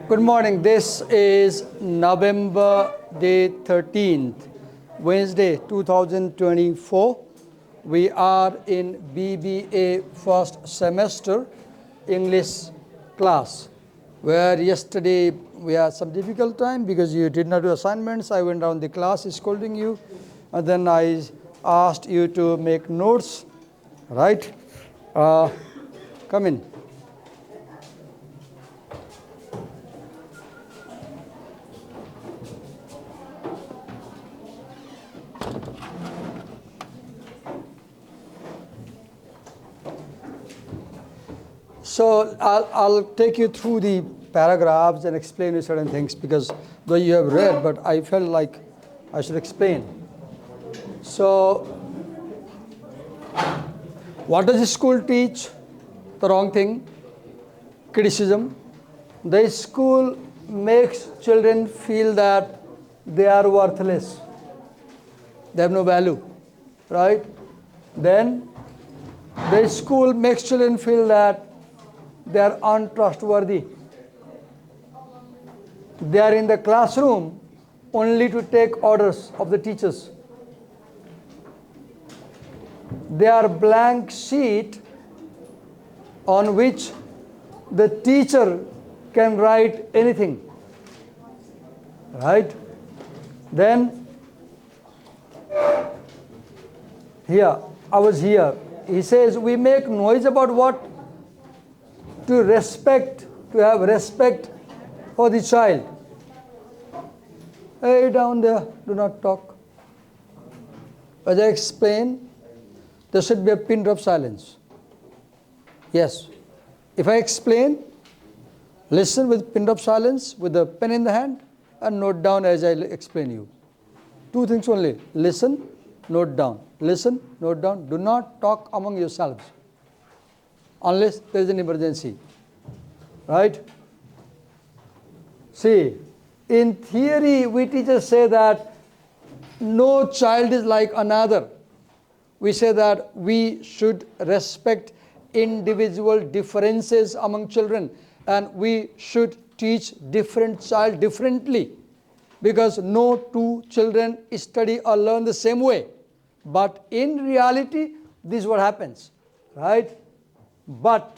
Good morning. This is November day 13th, Wednesday 2024. We are in BBA first semester English class, where yesterday we had some difficult time because you did not do assignments. I went down the class scolding you, and then I asked you to make notes, right? Come in. So I'll take you through the paragraphs and explain you certain things because though you have read, but I felt like I should explain. So what does the school teach? The wrong thing. Criticism. The school makes children feel that they are worthless. They have no value, right? Then the school makes children feel that they are untrustworthy. They are in the classroom only to take orders of the teachers. They are blank sheet on which the teacher can write anything. Right? Then here, I was here. He says we make noise about what? To respect, to have respect for the child. Hey, down there, do not talk. As I explain, there should be a pin drop silence. Yes. If I explain, listen with pin drop silence, with the pen in the hand, and note down as I explain you. Two things only. Listen, note down. Listen, note down. Do not talk among yourselves, unless there is an emergency, right? See, in theory, we teachers say that no child is like another. We say that we should respect individual differences among children, and we should teach different child differently, because no two children study or learn the same way. But in reality, this is what happens, right? But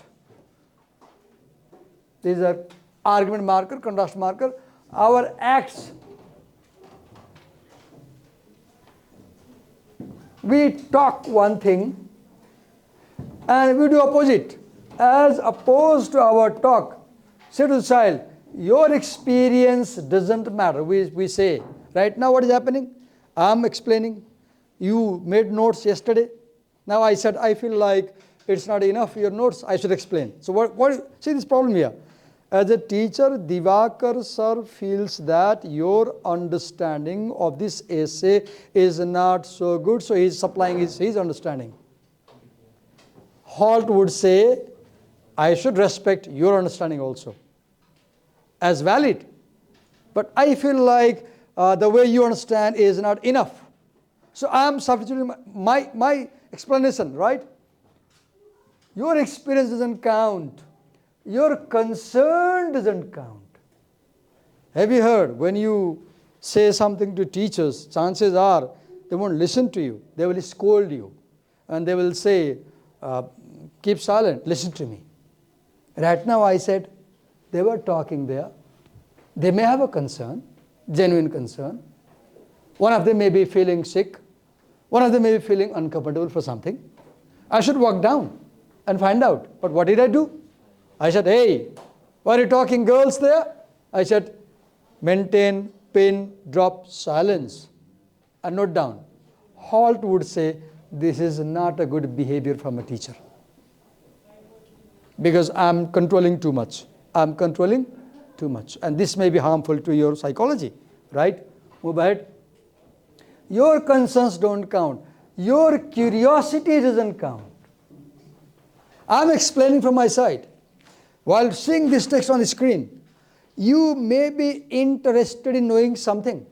these are argument marker, contrast marker. Our acts, we talk one thing and we do opposite. As opposed to our talk, say to the child, your experience doesn't matter. We say, right now what is happening? I'm explaining. You made notes yesterday. Now I said, I feel like it's not enough, your notes, I should explain. So see this problem here. As a teacher, Divakar sir feels that your understanding of this essay is not so good, so he's supplying his understanding. Holt would say, I should respect your understanding also as valid. But I feel like the way you understand is not enough. So I am substituting my explanation, right? Your experience doesn't count. Your concern doesn't count. Have you heard, when you say something to teachers, chances are they won't listen to you. They will scold you. And they will say, keep silent, listen to me. Right now I said, they were talking there. They may have a concern, genuine concern. One of them may be feeling sick. One of them may be feeling uncomfortable for something. I should walk down and find out. But what did I do? I said, hey, why are you talking girls there? I said, maintain pin drop silence and note down. Holt would say, this is not a good behavior from a teacher. Because I'm controlling too much. I'm controlling too much. And this may be harmful to your psychology, right? Move ahead. Your concerns don't count. Your curiosity doesn't count. I'm explaining from my side. While seeing this text on the screen, you may be interested in knowing something,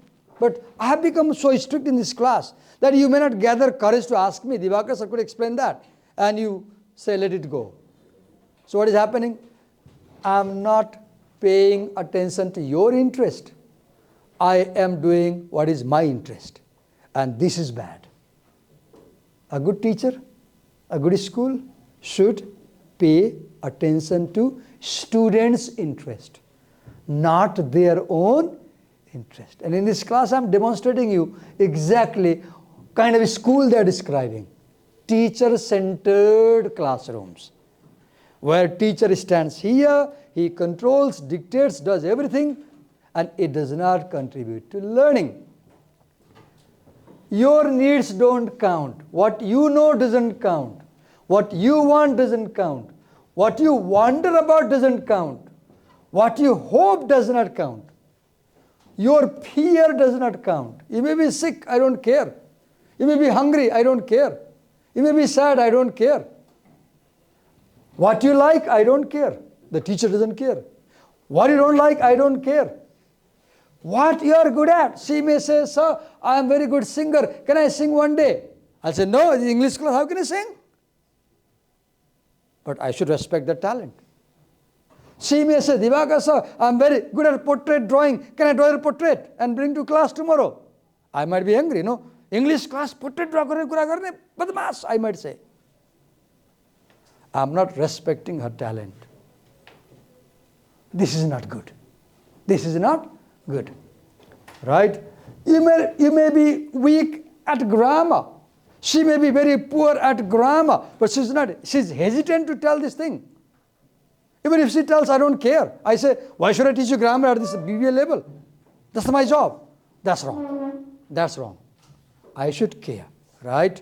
But I have become so strict in this class that you may not gather courage to ask me, Divakar sir could explain that. And you say, let it go. So what is happening? I am not paying attention to your interest. I am doing what is my interest. And this is bad. A good teacher, a good school should pay attention to students' interest, not their own interest. And in this class, I am demonstrating you exactly kind of a school they are describing. Teacher-centered classrooms, where teacher stands here, he controls, dictates, does everything, and it does not contribute to learning. Your needs don't count. What you know doesn't count. What you want doesn't count. What you wonder about doesn't count. What you hope does not count. Your fear does not count. You may be sick, I don't care. You may be hungry, I don't care. You may be sad, I don't care. What you like, I don't care. The teacher doesn't care. What you don't like, I don't care. What you are good at. She may say, sir, I am very good singer. Can I sing one day? I'll say, no, in English class, how can I sing? But I should respect the talent. She may say, Divakar sir, I am very good at portrait drawing. Can I draw your portrait and bring to class tomorrow? I might be angry, no? English class, portrait draw karne, badmaas, I might say. I am not respecting her talent. This is not good. This is not good. Right? You may be weak at grammar. She may be very poor at grammar, but she's hesitant to tell this thing. Even if she tells, I don't care. I say, why should I teach you grammar at this BBA level? That's my job. That's wrong. That's wrong. I should care. Right?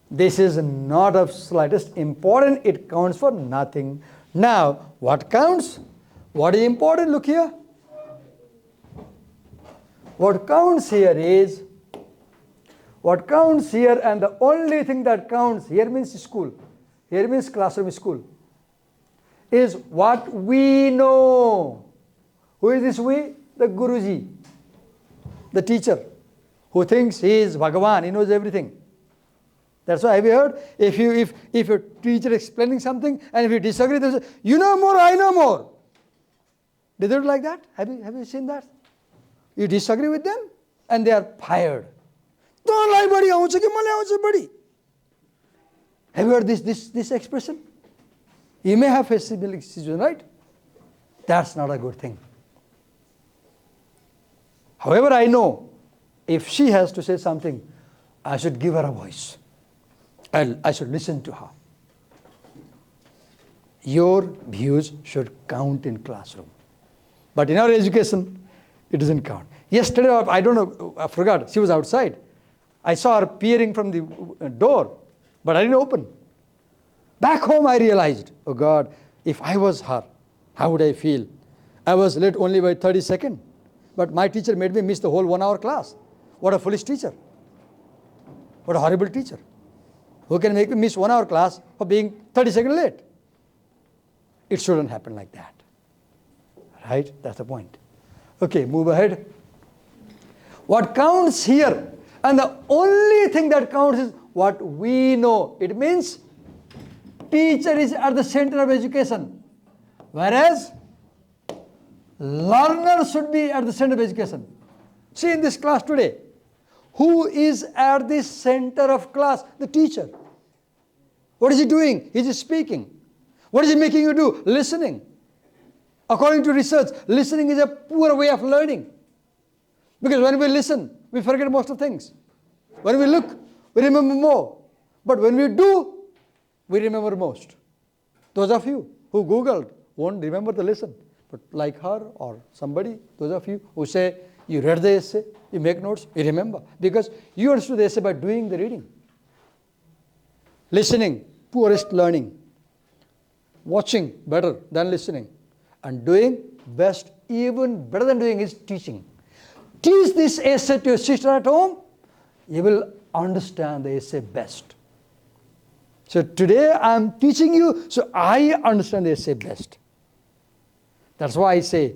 This is not of slightest importance. It counts for nothing. Now, what counts? What is important? Look here. What counts here is, what counts here, and the only thing that counts here means school. Here means classroom school. Is what we know. Who is this we? The Guruji. The teacher. Who thinks he is Bhagavan. He knows everything. That's why have you heard? If your teacher is explaining something and if you disagree, they say, you know more, I know more. They do it like that? Have you seen that? You disagree with them and they are fired. Don't lie, buddy. Have you heard this expression? You may have faced similar situation, right? That's not a good thing. However, I know if she has to say something, I should give her a voice. I should listen to her. Your views should count in classroom. But in our education, it doesn't count. Yesterday, I don't know, I forgot, she was outside. I saw her peering from the door, but I didn't open. Back home, I realized, oh God, if I was her, how would I feel? I was late only by 30 seconds, but my teacher made me miss the whole 1 hour class. What a foolish teacher. What a horrible teacher. Who can make me miss 1 hour class for being 30 seconds late? It shouldn't happen like that. Right? That's the point. Okay, move ahead. What counts here, and the only thing that counts is what we know. It means teacher is at the center of education, whereas learner should be at the center of education. See in this class today, who is at the center of class? The teacher. What is he doing? He is speaking. What is he making you do? Listening. According to research, listening is a poor way of learning. Because when we listen, we forget most of things. When we look, we remember more. But when we do, we remember most. Those of you who Googled won't remember the lesson. But like her or somebody, those of you who say, you read the essay, you make notes, you remember. Because you understood the essay by doing the reading. Listening, poorest learning. Watching, better than listening. And doing, best, even better than doing is teaching. Teach this essay to your sister at home, you will understand the essay best. So today I am teaching you, so I understand the essay best. That's why I say,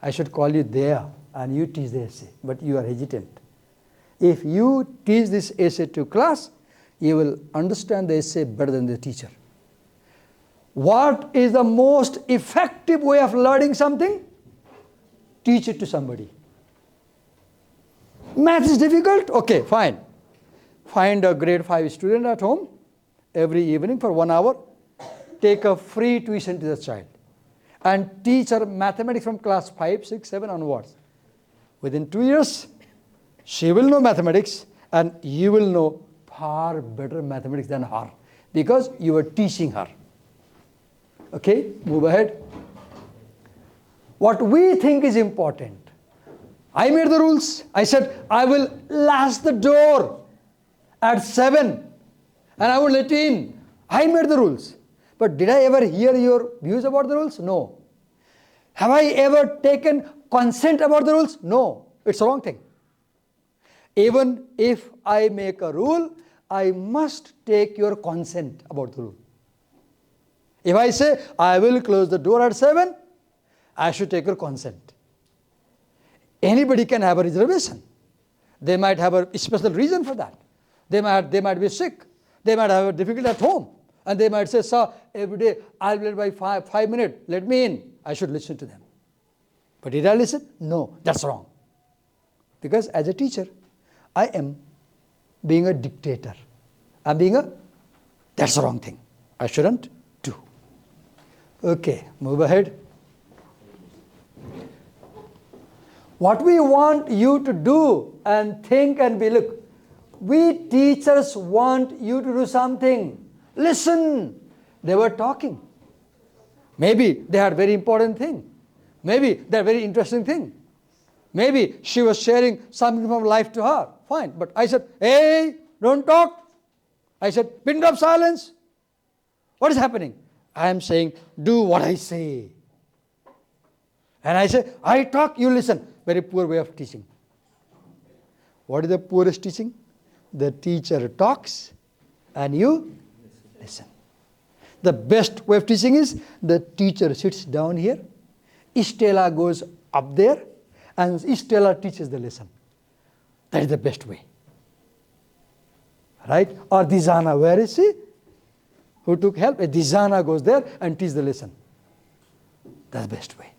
I should call you there. and you teach the essay, but you are hesitant. If you teach this essay to class, you will understand the essay better than the teacher. What is the most effective way of learning something? Teach it to somebody. Math is difficult? Okay, fine. Find a grade 5 student at home every evening for 1 hour. Take a free tuition to the child and teach her mathematics from class 5, 6, 7 onwards. Within 2 years, she will know mathematics and you will know far better mathematics than her because you are teaching her. Okay, move ahead. What we think is important. I made the rules. I said, I will latch the door at 7 and I will let you in. I made the rules. But did I ever hear your views about the rules? No. Have I ever taken consent about the rules? No. It's a wrong thing. Even if I make a rule, I must take your consent about the rule. If I say, I will close the door at 7, I should take your consent. Anybody can have a reservation. They might have a special reason for that. They might be sick. They might have a difficulty at home. And they might say, sir, every day I'll be late by 5 minutes. Let me in. I should listen to them. But did I listen? No, that's wrong. Because as a teacher, I am being a dictator. That's the wrong thing. I shouldn't do. Okay, move ahead. What we want you to do and think and be, look, we teachers want you to do something. Listen. They were talking. Maybe they had very important thing. Maybe they're very interesting thing. Maybe she was sharing something from life to her. Fine. But I said, hey, don't talk. I said, pin drop silence. What is happening? I am saying, do what I say. And I say, I talk, you listen. Very poor way of teaching. What is the poorest teaching? The teacher talks and you listen. The best way of teaching is the teacher sits down here, Stella goes up there, and Stella teaches the lesson. That is the best way. Right? Or Dizana, where is she? Who took help? Dizana goes there and teaches the lesson. That's the best way.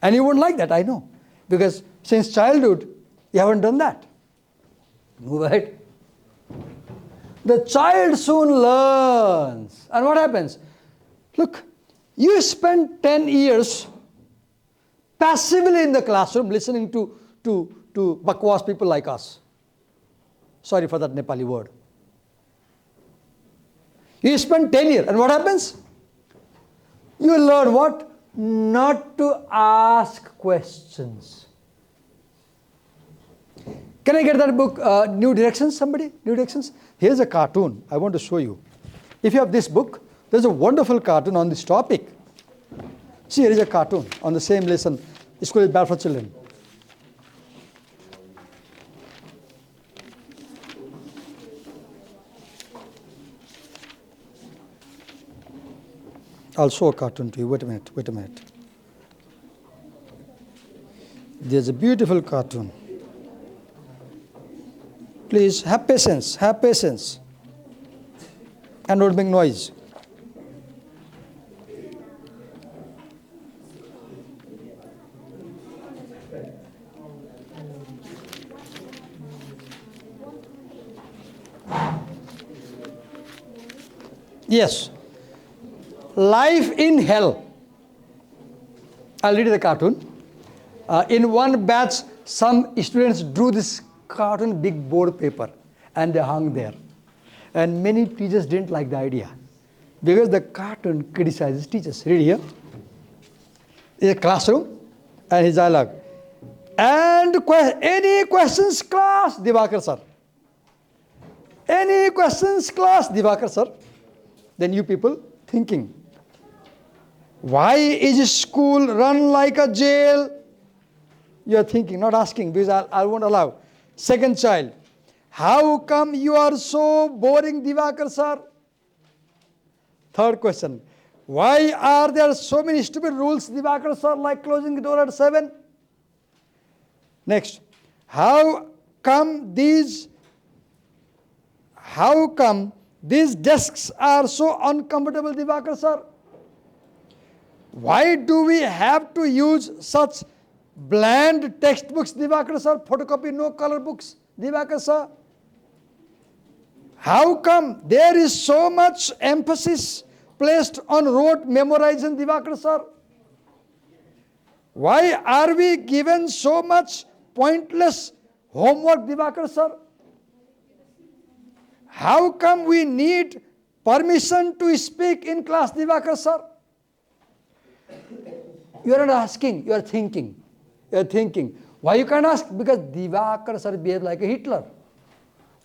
And you won't like that, I know. Because since childhood, you haven't done that. Move ahead. The child soon learns. And what happens? Look, you spend 10 years passively in the classroom listening to bakwas people like us. Sorry for that Nepali word. You spend 10 years, and what happens? You learn what? Not to ask questions. Can I get that book, New Directions, somebody? New Directions? Here's a cartoon I want to show you. If you have this book, there's a wonderful cartoon on this topic. See, here is a cartoon on the same lesson. School is bad for children. I'll show a cartoon to you. Wait a minute. There's a beautiful cartoon. Please, have patience. And don't make noise. Yes. Life in hell. I'll read the cartoon. In one batch, some students drew this cartoon big board paper and they hung there. And many teachers didn't like the idea because the cartoon criticizes teachers. Read here. It's a classroom and his dialogue. And any questions, class? Divakar sir. Any questions, class? Divakar sir. Then you people thinking. Why is school run like a jail? You are thinking, not asking, because I won't allow. Second child. How come you are so boring, Divakar sir? Third question. Why are there so many stupid rules, Divakar sir, like closing the door at 7? Next, how come these desks are so uncomfortable, Divakar sir? Why do we have to use such bland textbooks, Divakar sir? Photocopy, no color books, Divakar sir? How come there is so much emphasis placed on rote memorization, Divakar sir? Why are we given so much pointless homework, Divakar sir? How come we need permission to speak in class, Divakar sir? You are not asking, you are thinking. You are thinking. Why you can't ask? Because Divakar sir behaves like a Hitler.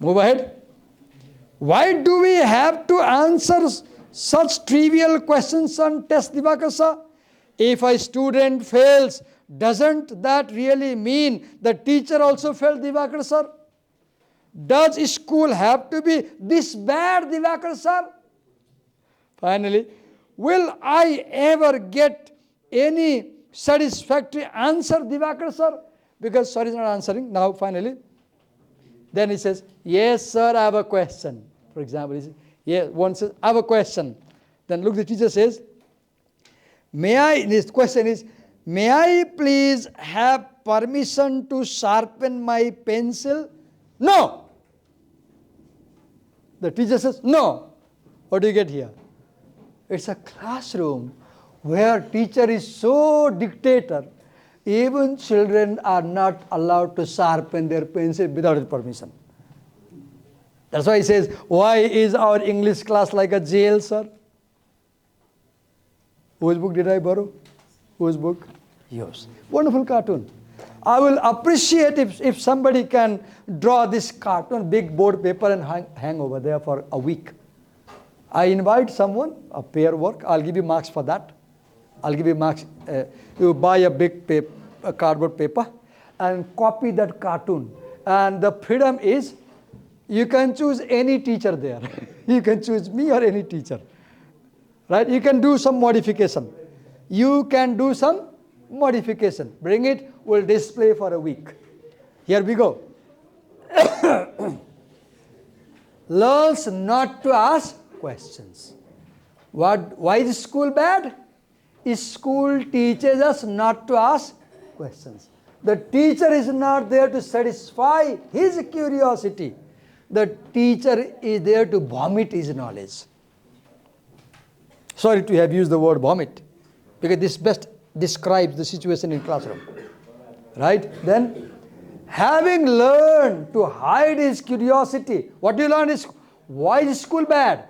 Move ahead. Why do we have to answer such trivial questions on test, Divakar sir? If a student fails, doesn't that really mean the teacher also failed, Divakar sir? Does school have to be this bad, Divakar sir? Finally, will I ever get any satisfactory answer, Divakar sir? Because sir is not answering. Now, finally, then he says, yes, sir, I have a question. For example, he says, yes, one says, I have a question. Then look, the teacher says, this question is, may I please have permission to sharpen my pencil? No. The teacher says, no. What do you get here? It's a classroom where teacher is so dictator, even children are not allowed to sharpen their pencil without his permission. That's why he says, why is our English class like a jail, sir? Whose book did I borrow? Whose book? Yours. Wonderful cartoon. I will appreciate if somebody can draw this cartoon, big board paper and hang over there for a week. I invite someone, a pair work, I'll give you marks for that. I'll give you marks. You buy a big cardboard paper and copy that cartoon. And the freedom is, you can choose any teacher there. You can choose me or any teacher. Right? You can do some modification. You can do some modification. Bring it, we'll display for a week. Here we go. Learns not to ask questions. Why is school bad? School teaches us not to ask questions. The teacher is not there to satisfy his curiosity. The teacher is there to vomit his knowledge. Sorry to have used the word vomit, because this best describes the situation in classroom. Right? Then, having learned to hide his curiosity, what do you learn is, why is school bad?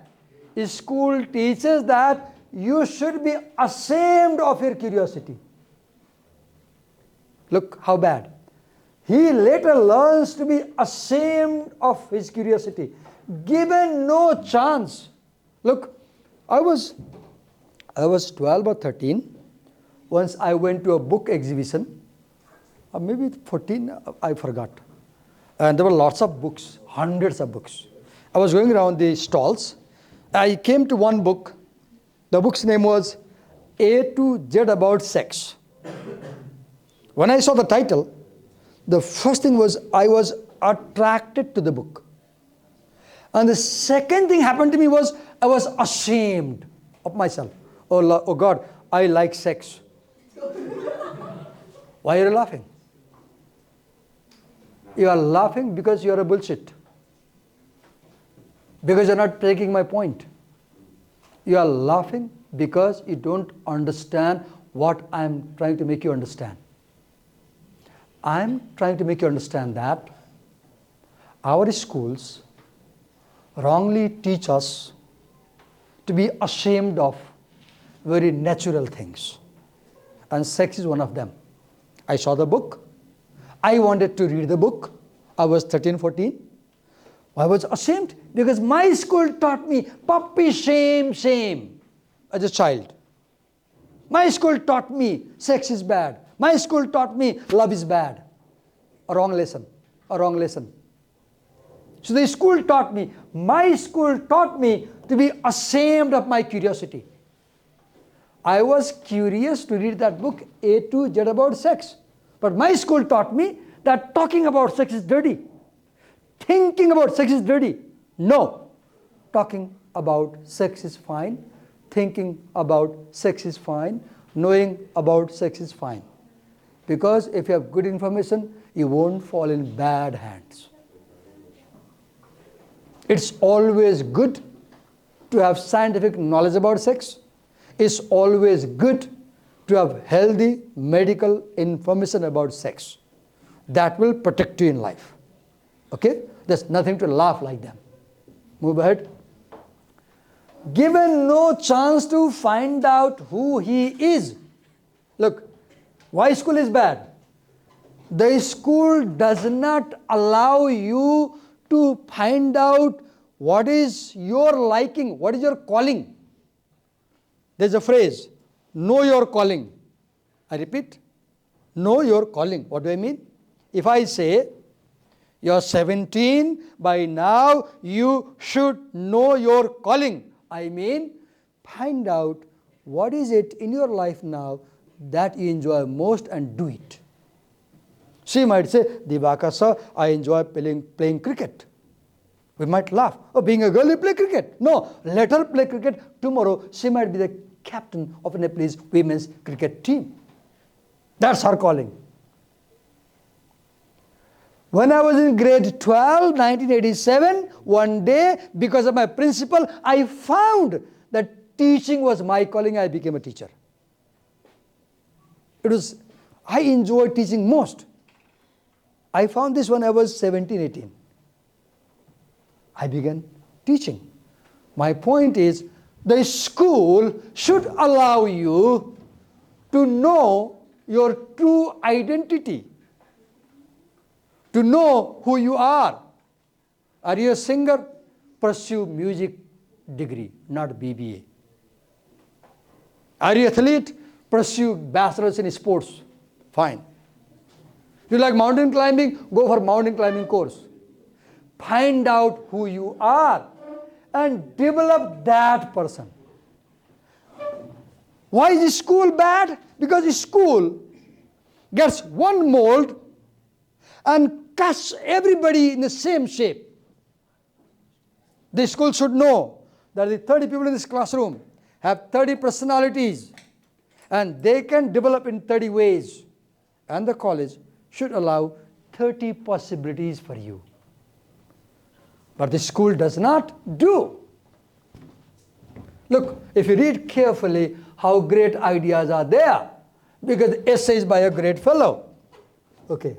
School teaches that you should be ashamed of your curiosity. Look how bad. He later learns to be ashamed of his curiosity, given no chance. Look, I was 12 or 13. Once I went to a book exhibition, or maybe 14, I forgot. And there were lots of books, hundreds of books. I was going around the stalls. I came to one book. The book's name was A to Z About Sex. When I saw the title, the first thing was I was attracted to the book. And the second thing happened to me was I was ashamed of myself. Oh God, I like sex. Why are you laughing? You are laughing because you are a bullshit. Because you are not taking my point. You are laughing because you don't understand what I am trying to make you understand. I am trying to make you understand that our schools wrongly teach us to be ashamed of very natural things. And sex is one of them. I saw the book. I wanted to read the book. I was 13, 14. I was ashamed because my school taught me puppy shame as a child. My school taught me sex is bad. My school taught me love is bad. A wrong lesson. So the school taught me, my school taught me to be ashamed of my curiosity. I was curious to read that book, A to Z About Sex. But my school taught me that talking about sex is dirty. Thinking about sex is dirty. No. Talking about sex is fine. Thinking about sex is fine. Knowing about sex is fine. Because if you have good information, you won't fall in bad hands. It's always good to have scientific knowledge about sex. It's always good to have healthy medical information about sex. That will protect you in life. Okay? There's nothing to laugh like them. Move ahead. Given no chance to find out who he is. Look, why school is bad? The school does not allow you to find out what is your liking, what is your calling. There's a phrase, know your calling. I repeat, know your calling. What do I mean? If I say, you're 17, by now you should know your calling. I mean, find out what is it in your life now that you enjoy most and do it. She might say, Divakar sir, I enjoy playing cricket. We might laugh. Oh, being a girl, you play cricket. No, let her play cricket. Tomorrow, she might be the captain of a Nepalese women's cricket team. That's her calling. When I was in grade 12, 1987, one day, because of my principal, I found that teaching was my calling. I became a teacher. I enjoyed teaching most. I found this when I was 17, 18. I began teaching. My point is, the school should allow you to know your true identity, to know who you are. Are you a singer? Pursue music degree, not BBA. Are you an athlete? Pursue bachelor's in sports. Fine. You like mountain climbing? Go for mountain climbing course. Find out who you are and develop that person. Why is school bad? Because school gets one mold and casts everybody in the same shape. The school should know that the 30 people in this classroom have 30 personalities and they can develop in 30 ways. And the college should allow 30 possibilities for you. But the school does not do. Look, if you read carefully how great ideas are there, because the essay is by a great fellow. Okay.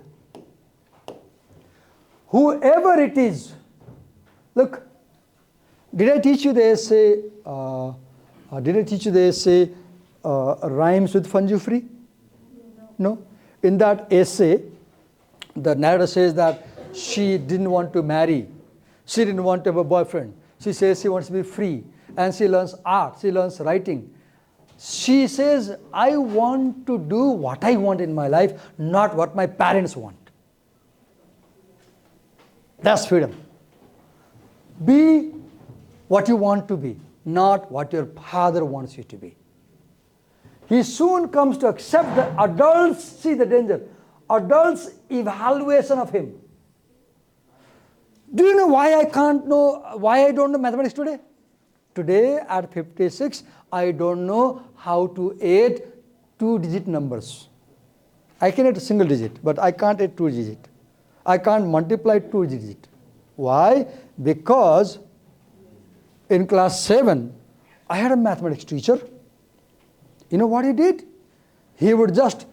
Whoever it is, look, did I teach you the essay, Rhymes with Funju Free? No. In that essay, the narrator says that she didn't want to marry. She didn't want to have a boyfriend. She says she wants to be free. And she learns art. She learns writing. She says, I want to do what I want in my life, not what my parents want. That's freedom. Be what you want to be, not what your father wants you to be. He soon comes to accept the adults, see the danger, adults' evaluation of him. Do you know why I don't know mathematics today? Today at 56, I don't know how to add 2-digit numbers. I can add a single digit, but I can't add 2-digit. I can't multiply 2-digit. Why? Because in class 7, I had a mathematics teacher. You know what he did? He would just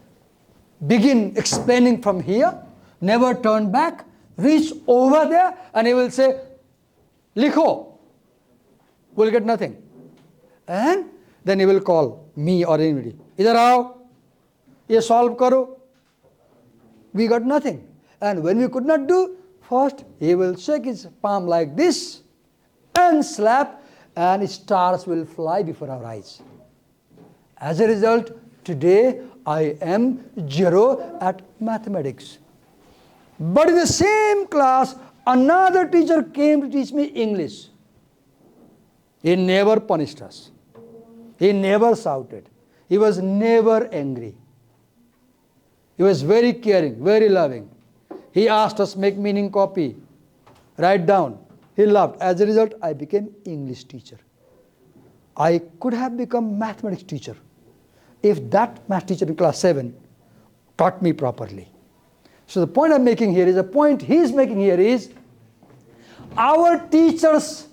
begin explaining from here, never turn back, reach over there, and he will say, Likho. We'll get nothing. And then he will call me or anybody. Idhar aao, ye solve karo. We got nothing. And when we could not do, first he will shake his palm like this and slap, and stars will fly before our eyes. As a result, today I am 0 at mathematics. But in the same class, another teacher came to teach me English. He never punished us. He never shouted. He was never angry. He was very caring, very loving. He asked us make meaning copy. Write down. He laughed. As a result, I became English teacher. I could have become mathematics teacher if that math teacher in class 7 taught me properly. So the point I'm making here is, the point he's making here is, our teachers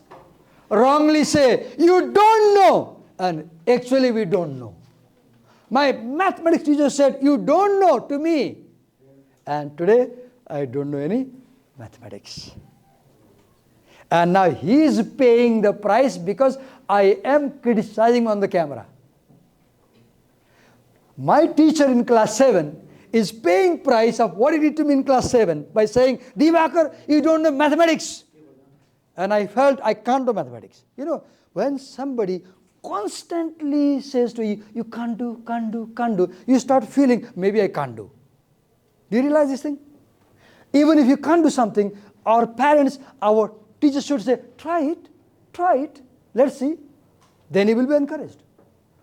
wrongly say, you don't know, and actually we don't know. My mathematics teacher said, you don't know to me, and today I don't know any mathematics. And now he is paying the price because I am criticizing on the camera. My teacher in class 7 is paying price of what he did to me in class 7 by saying, Divakar, you don't know mathematics. And I felt I can't do mathematics. You know, when somebody constantly says to you, you can't do, can't do, can't do, you start feeling, maybe I can't do. Do you realize this thing? Even if you can't do something, our parents, our teachers should say, try it, let's see. Then he will be encouraged.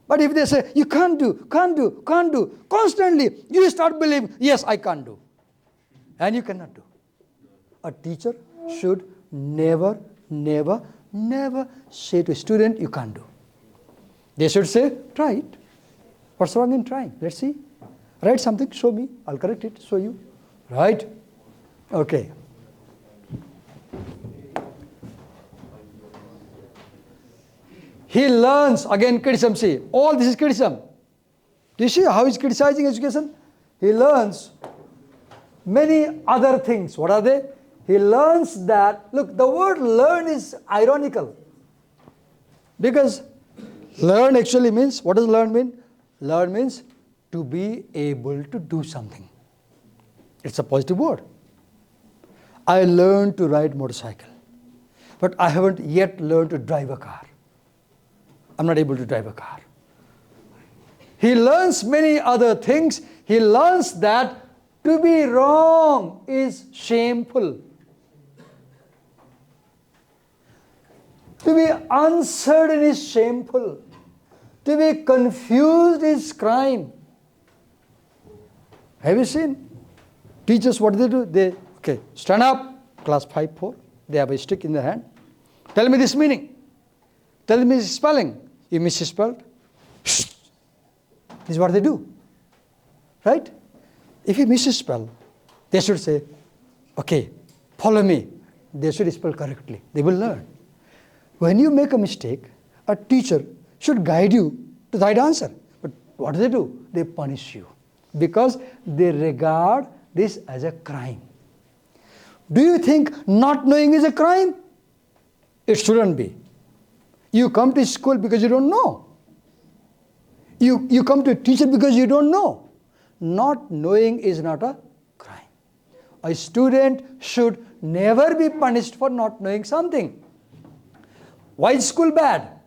But if they say, you can't do, can't do, can't do, constantly, you start believing, yes, I can't do. And you cannot do. A teacher should never, never, never say to a student, you can't do. They should say, try it. What's wrong in trying? Let's see. Write something, show me, I'll correct it, show you. Right? Okay. He learns, again criticism, see, all this is criticism. Do you see how he's criticizing education? He learns many other things. What are they? He learns that, look, the word learn is ironical. Because learn actually means, what does learn mean? Learn means to be able to do something. It's a positive word. I learned to ride motorcycle, but I haven't yet learned to drive a car. I'm not able to drive a car. He learns many other things. He learns that to be wrong is shameful. To be uncertain is shameful. To be confused is crime. Have you seen? Teachers, what do? They, okay, stand up, class 5, 4. They have a stick in their hand. Tell me this meaning. Tell me this spelling. You misspelled. Shh. This is what they do. Right? If you misspell, they should say, okay, follow me. They should spell correctly. They will learn. When you make a mistake, a teacher should guide you to the right answer. But what do? They punish you because they regard this as a crime. Do you think not knowing is a crime? It shouldn't be. You come to school because you don't know. You come to a teacher because you don't know. Not knowing is not a crime. A student should never be punished for not knowing something. Why is school bad?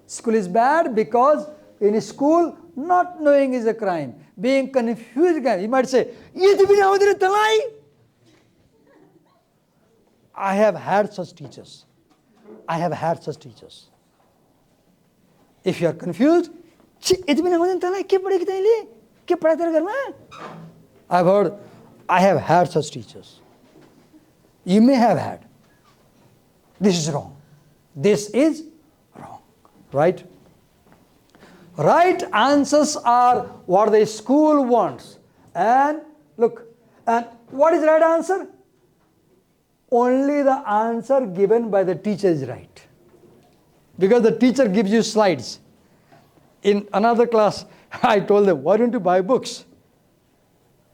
School is bad because in school, not knowing is a crime. Being confused is a crime. You might say, I have had such teachers. If you are confused, I have had such teachers. You may have had. This is wrong. This is wrong. Right? Right answers are what the school wants. And look, and what is the right answer? Only the answer given by the teacher is right. Because the teacher gives you slides. In another class, I told them, why don't you buy books?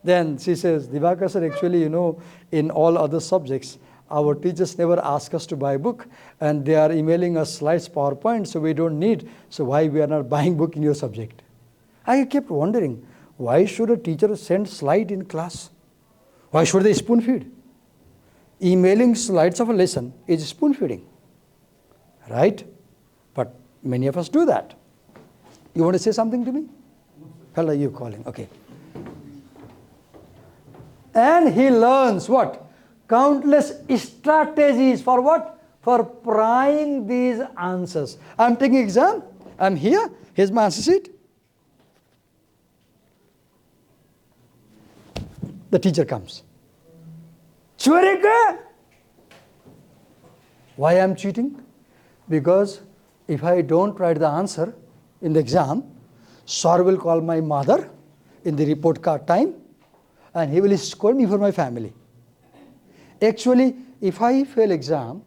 Then she says, Divakar sir, actually, in all other subjects, our teachers never ask us to buy a book, and they are emailing us slides, PowerPoint, so we don't need. So why we are not buying book in your subject? I kept wondering, why should a teacher send slide in class? Why should they spoon feed? Emailing slides of a lesson is spoon feeding, right? But many of us do that. You want to say something to me? Hello, you calling? Okay. And he learns what? Countless strategies for what? For prying these answers. I'm taking exam. I'm here. Here's my answer sheet. The teacher comes. Choreka! Why I am cheating? Because if I don't write the answer in the exam, sir will call my mother in the report card time and he will scold me for my family. Actually, if I fail exam,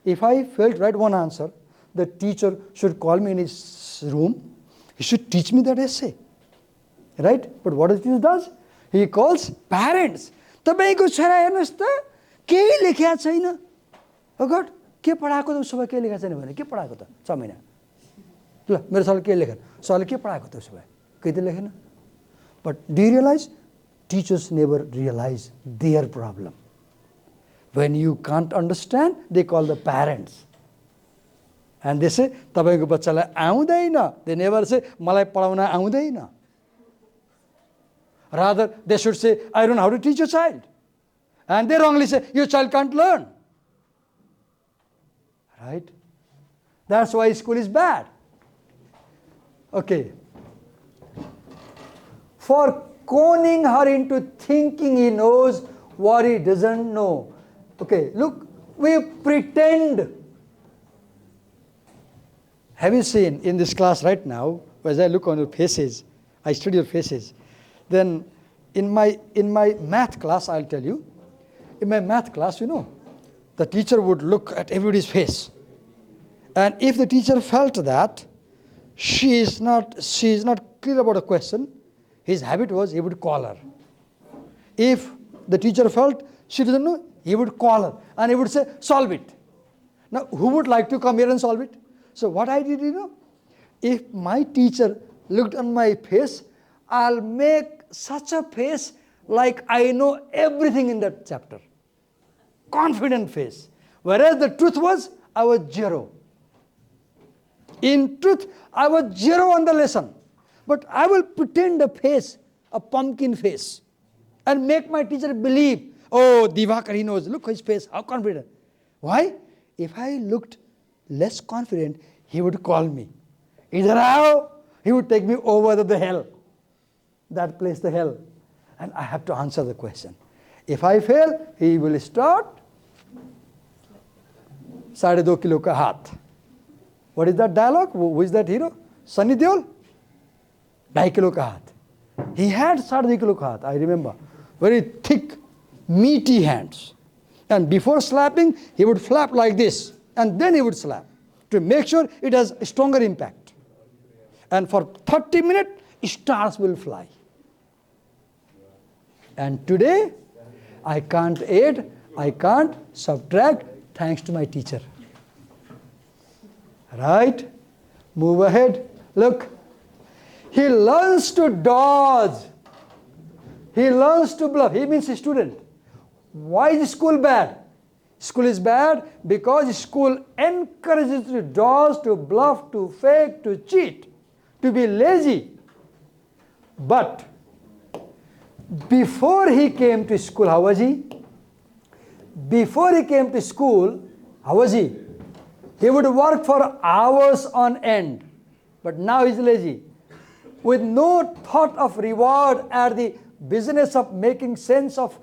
if I fail to write one answer, the teacher should call me in his room. He should teach me that essay. Right? But what the teacher does? He calls parents. तपाईको छोरा हेर्नुस् त केही लेखेको छैन. Oh God, के पढाएको त उसो भए के लेखेको छैन भने के पढाएको त 6 महिना. ल मेरो सरले के लेखेन? सरले के पढाएको त उसो भए? केही त लेखेन. But do you realize? Teachers never realize their problem. When you can't understand, they call the parents. And they say, तपाईको बच्चालाई आउँदैन. They never say, मलाई पढाउन आउँदैन. Rather, they should say, I don't know how to teach your child. And they wrongly say, your child can't learn. Right? That's why school is bad. Okay. For conning her into thinking he knows what he doesn't know. Okay, look, we pretend. Have you seen in this class right now, as I look on your faces, I study your faces, then in my math class, I'll tell you, in my math class, the teacher would look at everybody's face. And if the teacher felt that she is not clear about a question, his habit was he would call her. If the teacher felt she doesn't know, he would call her and he would say, solve it. Now, who would like to come here and solve it? So what I did, if my teacher looked on my face, I'll make such a face like I know everything in that chapter. Confident face. Whereas the truth was, I was zero. In truth, I was zero on the lesson. But I will pretend a face, a pumpkin face, and make my teacher believe, oh, Divakar, he knows. Look his face, how confident. Why? If I looked less confident, he would call me. Idhar aao, he would take me over to the hell. That place, the hell. And I have to answer the question. If I fail, he will start 2.5 kilo ka haath. What is that dialogue? Who is that hero? Sunny Deol? 2.5 kilo ka haath. He had 2.5 kilo ka haath, I remember. Very thick, meaty hands. And before slapping, he would flap like this. And then he would slap to make sure it has a stronger impact. And for 30 minutes, stars will fly. And today, I can't add, I can't subtract, thanks to my teacher. Right? Move ahead. Look. He learns to dodge. He learns to bluff. He means a student. Why is school bad? School is bad because school encourages you to dodge, to bluff, to fake, to cheat, to be lazy. But before he came to school, how was he? Before he came to school, how was he? He would work for hours on end. But now he's lazy. With no thought of reward at the business of making sense of